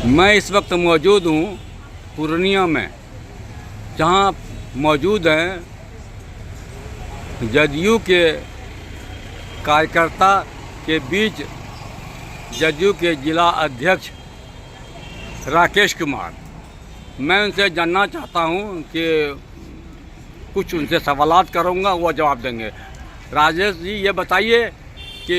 मैं इस वक्त मौजूद हूँ पूर्णिया में, जहाँ मौजूद हैं जदयू के कार्यकर्ता के बीच जदयू के जिला अध्यक्ष राकेश कुमार। मैं उनसे जानना चाहता हूँ कि कुछ उनसे सवालात करूँगा, वो जवाब देंगे। राजेश जी, ये बताइए कि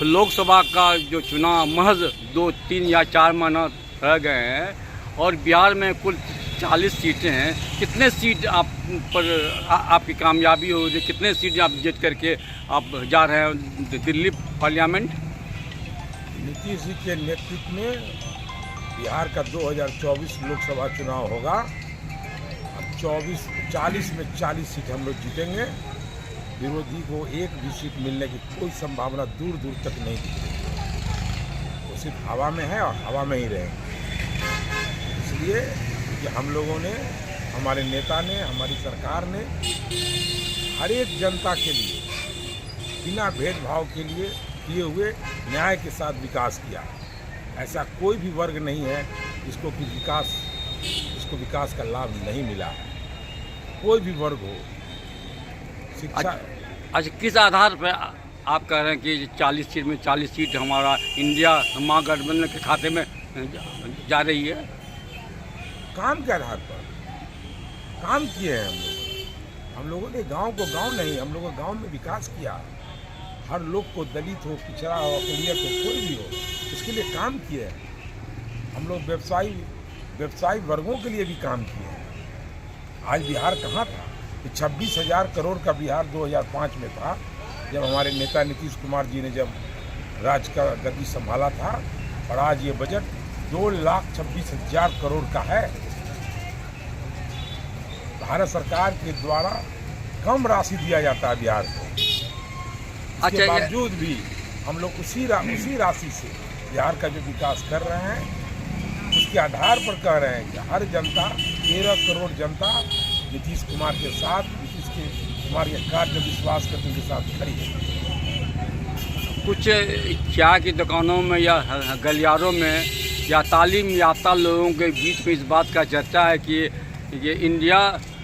लोकसभा का जो चुनाव महज 2, 3 या 4 महीना रह गए हैं और बिहार में कुल 40 सीटें हैं। कितने सीट आप पर आपकी कामयाबी हो रही, कितने सीट आप जीत करके आप जा रहे हैं दिल्ली पार्लियामेंट? नीतीश जी के नेतृत्व में बिहार का 2024 लोकसभा चुनाव होगा। अब 40 में 40 सीट हम लोग जीतेंगे। विरोधी को एक भी सीट मिलने की कोई संभावना दूर दूर तक नहीं दिखती। वो सिर्फ हवा में है और हवा में ही रहेंगे। इसलिए कि हम लोगों ने, हमारे नेता ने, हमारी सरकार ने हर एक जनता के लिए बिना भेदभाव के लिए किए हुए न्याय के साथ विकास किया। ऐसा कोई भी वर्ग नहीं है जिसको विकास का लाभ नहीं मिला है। कोई भी वर्ग हो, शिक्षा। अच्छा, किस आधार पर आप कह रहे हैं कि 40 सीट में 40 सीट हमारा इंडिया महागठबंधन के खाते में जा रही है? काम के आधार पर काम किए हैं हम लोगों ने। गांव को गांव नहीं, हम लोगों गांव में विकास किया। हर लोग को, दलित हो, पिछड़ा हो, अकलियत हो, कोई भी हो, उसके लिए काम किए हैं। हम लोग व्यवसायी वर्गों के लिए भी काम किए हैं। आज बिहार कहाँ था? 26,000 करोड़ का बिहार 2005 में था, जब हमारे नेता नीतीश कुमार जी ने जब राज्य का गद्दी संभाला था। और आज ये बजट 2,26,000 करोड़ का है। भारत सरकार के द्वारा कम राशि दिया जाता है बिहार को। इसके बावजूद भी हम लोग उसी राशि से बिहार का जो विकास कर रहे हैं, उसके आधार पर कह रहे हैं कि हर जनता, 13 करोड़ जनता नीतीश कुमार के साथ, नीतीश कुमार के कार्य में विश्वास करते उनके साथ खड़ी है। कुछ चाय की दुकानों में या गलियारों में या तालीम याफ्ता लोगों के बीच में इस बात का चर्चा है कि ये इंडिया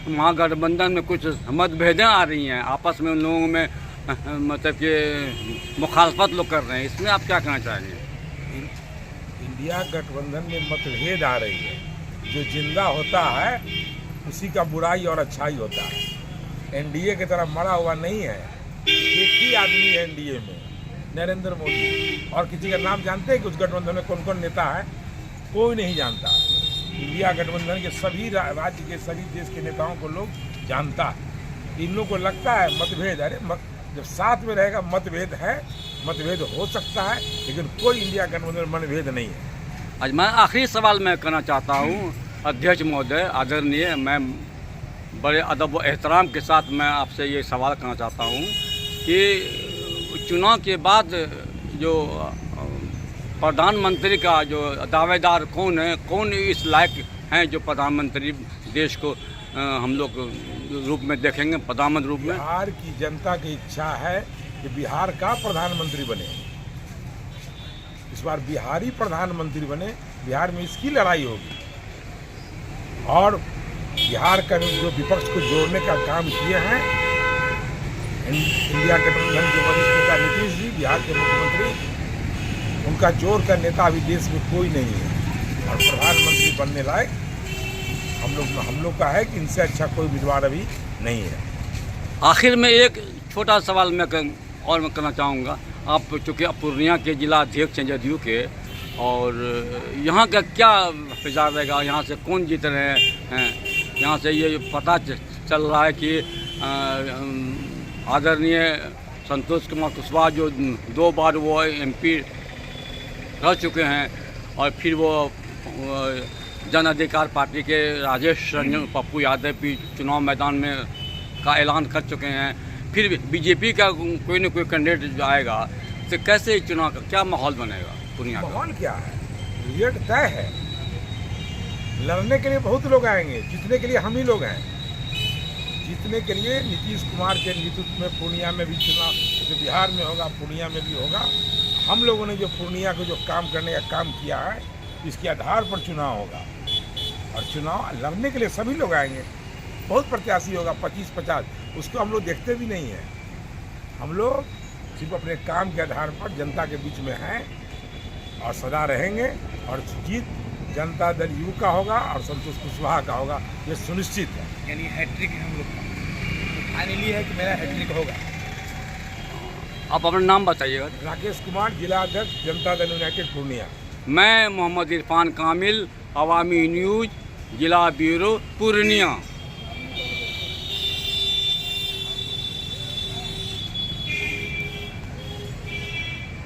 महागठबंधन में कुछ मतभेदें आ रही हैं, आपस में उन लोगों में मतलब कि मुखालफत लोग कर रहे हैं। इसमें आप क्या कहना चाहेंगे? इंडिया गठबंधन में मतभेद आ रही है। जो जिंदा होता है उसी का बुराई और अच्छाई होता है। एनडीए की तरफ मरा हुआ नहीं है। एक ही आदमी है एनडीए में, नरेंद्र मोदी। और किसी का नाम जानते हैं कि उस गठबंधन में कौन कौन नेता है? कोई नहीं जानता। इंडिया गठबंधन के सभी राज्य के, सभी देश के नेताओं को लोग जानता है। इन लोगों को लगता है मतभेद, अरे जब साथ में रहेगा मतभेद है, मतभेद हो सकता है, लेकिन कोई इंडिया गठबंधन में मतभेद नहीं है। आज मैं आखिरी सवाल मैं करना चाहता हूँ अध्यक्ष महोदय, आदरणीय, मैं बड़े अदब व एहतराम के साथ मैं आपसे ये सवाल करना चाहता हूँ कि चुनाव के बाद जो प्रधानमंत्री का जो दावेदार कौन है, कौन इस लायक हैं जो प्रधानमंत्री देश को हम लोग रूप में देखेंगे, प्रधानमंत्री रूप में? बिहार की जनता की इच्छा है कि बिहार का प्रधानमंत्री बने। इस बार बिहारी प्रधानमंत्री बने। बिहार में इसकी लड़ाई होगी। और बिहार का जो विपक्ष को जोड़ने का काम किए हैं इंडिया गठबंधन के वरिष्ठ नेता नीतीश जी, बिहार के मुख्यमंत्री, उनका जोर का नेता अभी देश में कोई नहीं है। और प्रधानमंत्री बनने लायक हम लोग का है कि इनसे अच्छा कोई उम्मीदवार अभी नहीं है। आखिर में एक छोटा सवाल मैं करना चाहूँगा। आप चूँकि पूर्णिया के जिला अध्यक्ष हैं जदयू के, और यहाँ का क्या विचार रहेगा? यहाँ से कौन जीत रहे हैं? यहाँ से ये पता चल रहा है कि आदरणीय संतोष कुमार कुशवाहा जो 2 बार वो MP रह चुके हैं, और फिर वो जन अधिकार पार्टी के राजेश रंजन पप्पू यादव भी चुनाव मैदान में का ऐलान कर चुके हैं। फिर बीजेपी का कोई न कोई कैंडिडेट आएगा, तो कैसे चुनाव का क्या माहौल बनेगा पूर्णिया का? माहौल क्या है? रिजल्ट तय है। लड़ने के लिए बहुत लोग आएंगे, जीतने के लिए हम ही लोग हैं। जीतने के लिए नीतीश कुमार के नेतृत्व में पूर्णिया में भी चुनाव, जैसे बिहार में होगा पूर्णिया में भी होगा। हम लोगों ने जो पूर्णिया को जो काम करने का काम किया है, इसके आधार पर चुनाव होगा। और चुनाव लड़ने के लिए सभी लोग आएंगे, बहुत प्रत्याशी होगा, 25-50, उसको हम लोग देखते भी नहीं हैं। हम लोग सिर्फ अपने काम के आधार पर जनता के बीच में हैं और सदा रहेंगे। और जीत जनता दल यू का होगा और संतोष कुशवाहा का होगा, ये सुनिश्चित है। यानी हैट्रिक है हम लोग का, फाइनली है कि मेरा हैट्रिक होगा। आप अपना नाम बताइएगा। राकेश कुमार, जिला अध्यक्ष, जनता दल यूनाइटेड पूर्णिया। मैं मोहम्मद इरफान कामिल, अवामी न्यूज़, जिला ब्यूरो पूर्णिया।